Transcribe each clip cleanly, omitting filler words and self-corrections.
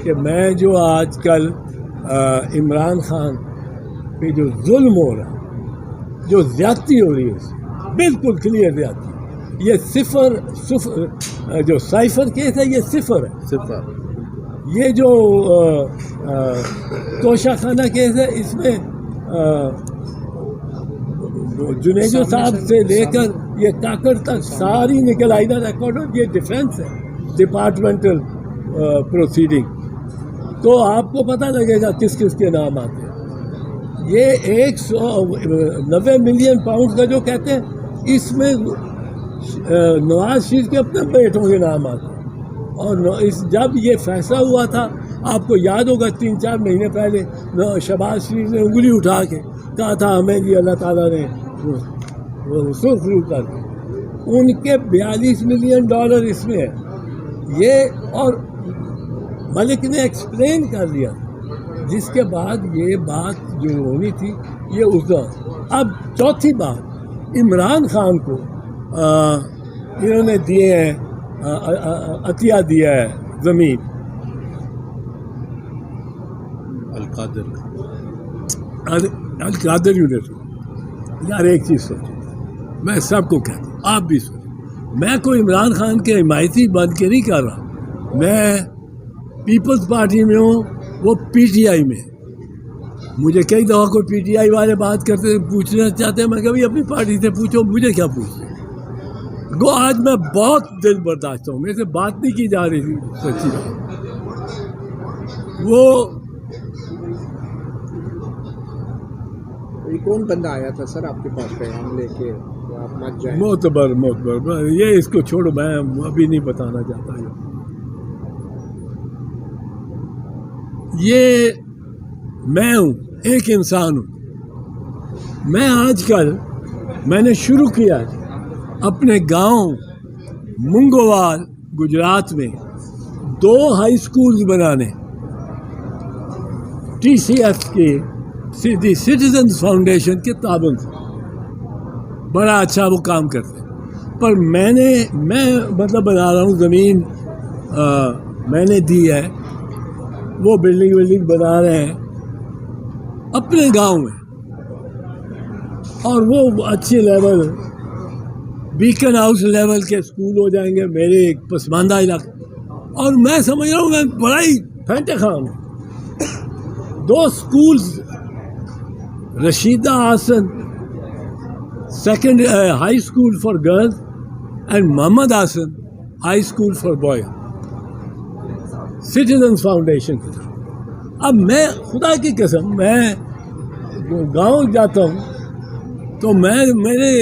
کہ میں جو آج کل عمران خان پہ جو ظلم ہو رہا ہے، جو زیادتی ہو رہی ہے، اس بالکل کلیئر زیادتی. یہ صفر جو سائفر کیس ہے، یہ صفر ہے. صفر. یہ جو توشہ خانہ کیس ہے، اس میں جنیجو صاحب سے لے کر یہ کاکڑ تک ساری نکل آئی نا ریکارڈ. یہ ڈیفینس ہے، ڈپارٹمنٹل پروسیڈنگ. تو آپ کو پتہ لگے گا کس کس کے نام آتے ہیں. یہ 190 ملین پاؤنڈ کا جو کہتے ہیں، اس میں نواز شریف کے اپنے بیٹوں کے نام آتے ہیں. اور جب یہ فیصلہ ہوا تھا، آپ کو یاد ہوگا 3-4 مہینے پہلے شہباز شریف نے انگلی اٹھا کے کہا تھا ہمیں بھی اللہ تعالیٰ نے سرخ رو کر کے. ان کے 42 ملین ڈالر اس میں ہے. یہ اور ملک نے ایکسپلین کر دیا، جس کے بعد یہ بات جو ہونی تھی یہ اس دور. اب چوتھی بات، عمران خان کو انہوں نے دیے ہیں، عطیہ دیا ہے زمین. القادر یونیورسٹی. یار ایک چیز سوچو، میں سب کو کہتا ہوں، آپ بھی سوچو، میں کوئی عمران خان کے حمایتی بن کے نہیں کر رہا. میں پیپلز پارٹی میں ہوں، وہ پی ٹی آئی میں. مجھے کئی دفعہ کوئی پی ٹی آئی والے بات کرتے پوچھنا چاہتے ہیں، میں کبھی اپنی پارٹی سے پوچھو، مجھے کیا پوچھتے گو. آج میں بہت دل برداشت ہوں، میرے سے بات نہیں کی جا رہی تھی سچی بات. وہ کون بندہ آیا تھا سر آپ کے پاس پیغام لے کے آپ مت جائیں؟ معتبر یہ اس کو چھوڑو، میں ابھی نہیں بتانا چاہتا. یہ میں ہوں، ایک انسان ہوں. میں آج کل میں نے شروع کیا اپنے گاؤں منگوال گجرات میں 2 ہائی سکولز بنانے. ٹی سی ایف کے سٹیزنز فاؤنڈیشن کے تعاون سے. بڑا اچھا وہ کام کرتے. پر میں مطلب بنا رہا ہوں، زمین میں نے دی ہے، وہ بلڈنگ بنا رہے ہیں اپنے گاؤں میں. اور وہ اچھے لیول، بیکن ہاؤس لیول کے اسکول ہو جائیں گے میرے ایک پسماندہ علاقے. اور میں سمجھ رہا ہوں میں بڑا ہی پھینٹے خان ہوں. 2 schools, Rashida Hasan second high school for girls and Muhammad Hasan high school for boy, citizens foundation کی طرف. اب میں خدا کی قسم، میں گاؤں جاتا ہوں تو میرے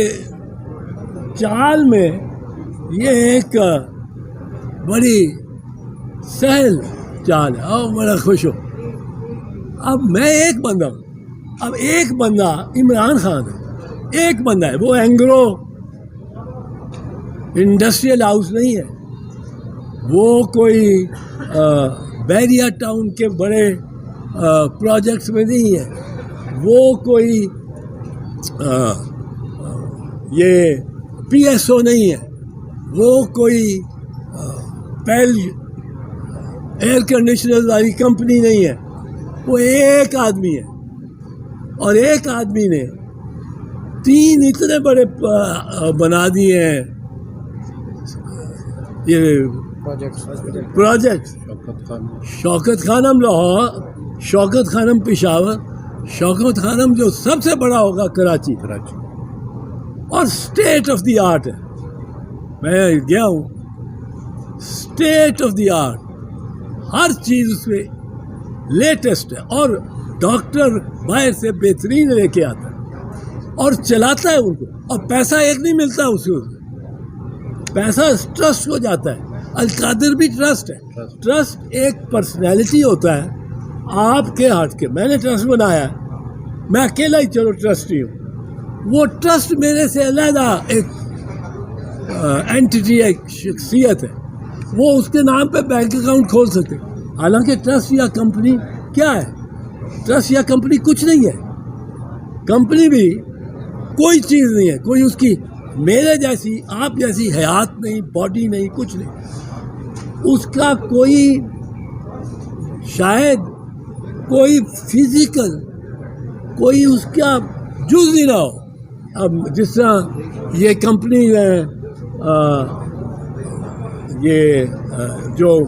چال میں یہ ایک بڑی سہل چال ہے اور بڑا خوش ہوں. اب میں ایک بندہ ہوں. اب ایک بندہ عمران خان ہے، ایک بندہ ہے، وہ اینگرو انڈسٹریل ہاؤس نہیں ہے، وہ کوئی بیریا ٹاؤن کے بڑے پروجیکٹس میں نہیں ہے، وہ کوئی یہ پی ایس او نہیں ہے، وہ کوئی پیل ایئر کنڈیشنر والی کمپنی نہیں ہے. وہ ایک آدمی ہے، اور ایک آدمی نے 3 اتنے بڑے بنا دیے ہیں یہ پروجیکٹس. شوکت خانم لاہور، شوکت خانم پشاور، شوکت خانم جو سب سے بڑا ہوگا کراچی، اور اسٹیٹ آف دی آرٹ ہے. میں گیا ہوں، اسٹیٹ آف دی آرٹ، ہر چیز اس میں لیٹسٹ ہے. اور ڈاکٹر باہر سے بہترین لے کے آتا ہے اور چلاتا ہے ان کو. اور پیسہ ایک نہیں ملتا اس کو، پیسہ ٹرسٹ ہو جاتا ہے. القادر بھی ٹرسٹ ہے. ٹرسٹ ایک پرسنالٹی ہوتا ہے آپ کے ہاتھ کے. میں نے ٹرسٹ بنایا ہے، میں اکیلا ہی چلو ٹرسٹی ہوں. وہ ٹرسٹ میرے سے علیحدہ ایک اینٹیٹی، ایک شخصیت ہے. وہ اس کے نام پہ بینک اکاؤنٹ کھول سکتے. حالانکہ ٹرسٹ یا کمپنی کیا ہے؟ ٹرسٹ یا کمپنی کچھ نہیں ہے. کمپنی بھی کوئی چیز نہیں ہے، کوئی اس کی میرے جیسی آپ جیسی حیات نہیں، باڈی نہیں، کچھ نہیں. اس کا کوئی شاید کوئی فزیکل کوئی اس کا جز ہی نہ ہو. اب جس طرح یہ کمپنی ہے یہ جو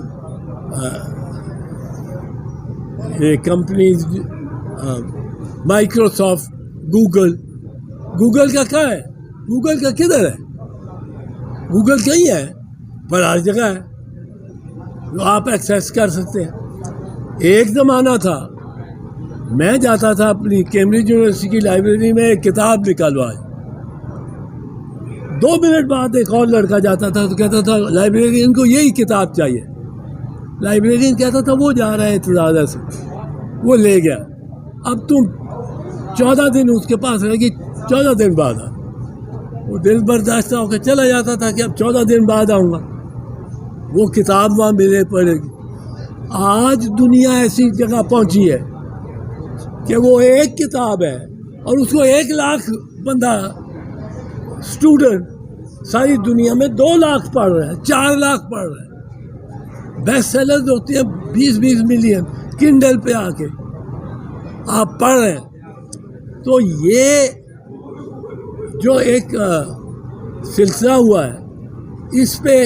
یہ کمپنیز مائکروسافٹ گوگل کا کیا ہے؟ گوگل کا کدھر ہے؟ گوگل کہیں ہے پر ہر جگہ ہے جو آپ ایکسیس کر سکتے ہیں. ایک زمانہ تھا میں جاتا تھا اپنی کیمبرج یونیورسٹی کی لائبریری میں ایک کتاب نکلوائے, 2 منٹ بعد ایک اور لڑکا جاتا تھا تو کہتا تھا لائبریرین کو یہی کتاب چاہیے. لائبریرین کہتا تھا وہ جا رہا ہے اتنا سے, وہ لے گیا. اب تم 14 دن اس کے پاس رہے گی, 14 دن بعد وہ دل برداشتہ ہو کے چلا جاتا تھا کہ اب 14 دن بعد آؤں گا, وہ کتاب وہاں ملے پڑے گی. آج دنیا ایسی جگہ پہنچی ہے کہ وہ ایک کتاب ہے اور اس کو 1 لاکھ بندہ اسٹوڈنٹ ساری دنیا میں 2 لاکھ پڑھ رہے ہیں, 4 لاکھ پڑھ رہے ہیں. بیسٹ سیلرز ہوتی ہیں 20 ملین کنڈل پہ آ کے آپ پڑھ رہے ہیں. تو یہ جو ایک سلسلہ ہوا ہے اس پہ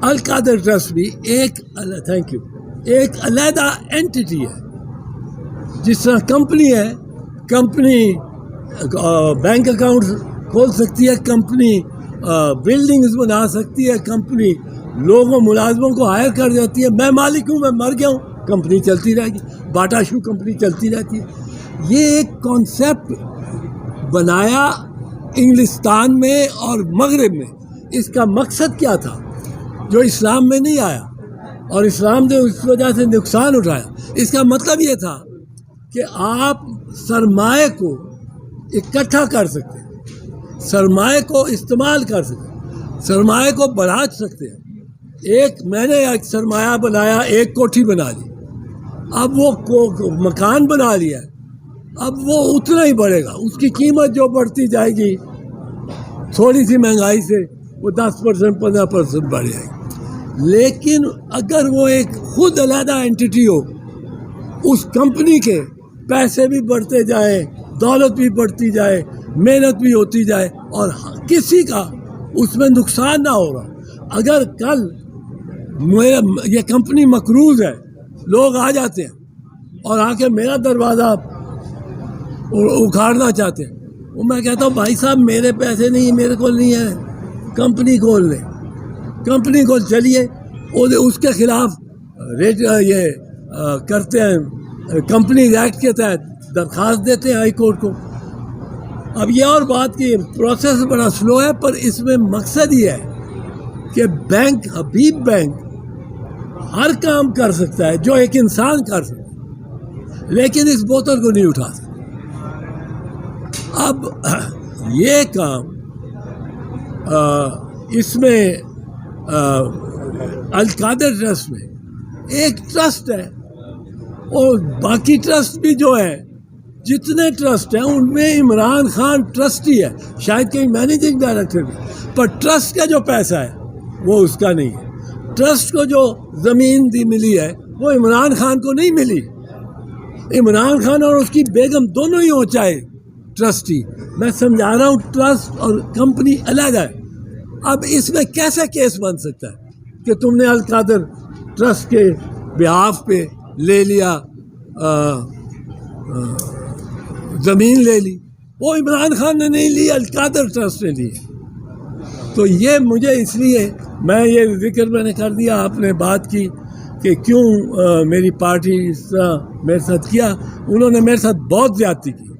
القادر ٹرسٹ بھی ایک تھینک یو ایک علیحدہ اینٹی ہے. جس طرح کمپنی ہے, کمپنی بینک اکاؤنٹ کھول سکتی ہے, کمپنی بلڈنگز بنا سکتی ہے, کمپنی لوگوں ملازموں کو ہائر کر دیتی ہے. میں مالک ہوں, میں مر گیا ہوں, کمپنی چلتی رہے گی. باٹا شو کمپنی چلتی رہتی ہے. یہ ایک کانسیپٹ بنایا انگلستان میں اور مغرب میں. اس کا مقصد کیا تھا جو اسلام میں نہیں آیا اور اسلام نے اس وجہ سے نقصان اٹھایا؟ اس کا مطلب یہ تھا کہ آپ سرمایہ کو اکٹھا کر سکتے ہیں, سرمایہ کو استعمال کر سکتے ہیں, سرمایہ کو بڑھا سکتے ہیں. میں نے ایک سرمایہ بنایا, ایک کوٹھی بنا لی, اب وہ مکان بنا لیا, اب وہ اتنا ہی بڑھے گا. اس کی قیمت جو بڑھتی جائے گی تھوڑی سی مہنگائی سے وہ 10% 15% بڑھ جائے گی. لیکن اگر وہ ایک خود علیحدہ اینٹی ہو, اس کمپنی کے پیسے بھی بڑھتے جائیں, دولت بھی بڑھتی جائے, محنت بھی ہوتی جائے اور کسی کا اس میں نقصان نہ ہوگا. اگر کل یہ کمپنی مقروض ہے, لوگ آ جاتے ہیں اور آ کے میرا دروازہ اکھاڑنا چاہتے ہیں, وہ میں کہتا ہوں بھائی صاحب میرے پیسے نہیں, میرے کو نہیں ہے, کمپنی کھول لیں, کمپنی کو چلیے اس کے خلاف یہ کرتے ہیں, کمپنی ایکٹ کے تحت درخواست دیتے ہیں ہائی کورٹ کو. اب یہ اور بات کی پروسیس بڑا سلو ہے, پر اس میں مقصد یہ ہے کہ بینک, حبیب بینک ہر کام کر سکتا ہے جو ایک انسان کر سکتا ہے, لیکن اس بوتل کو نہیں اٹھا سکتا. اب یہ کام اس میں القادر ٹرسٹ میں ایک ٹرسٹ ہے, اور باقی ٹرسٹ بھی جو ہے, جتنے ٹرسٹ ہیں ان میں عمران خان ٹرسٹی ہے, شاید کہیں مینیجنگ ڈائریکٹر بھی, پر ٹرسٹ کا جو پیسہ ہے وہ اس کا نہیں ہے. ٹرسٹ کو جو زمین دی ملی ہے وہ عمران خان کو نہیں ملی. عمران خان اور اس کی بیگم دونوں ہی ہو چاہے ٹرسٹی. میں سمجھا رہا ہوں ٹرسٹ اور کمپنی علیحدہ ہے. اب اس میں کیسے کیس بن سکتا ہے کہ تم نے القادر ٹرسٹ کے بہاف پہ لے لیا, زمین لے لی, وہ عمران خان نے نہیں لی, القادر ٹرسٹ نے لی. تو یہ مجھے اس لیے میں یہ ذکر میں نے کر دیا, آپ نے بات کی کہ کیوں میری پارٹی اس طرح میرے ساتھ کیا. انہوں نے میرے ساتھ بہت زیادتی کی.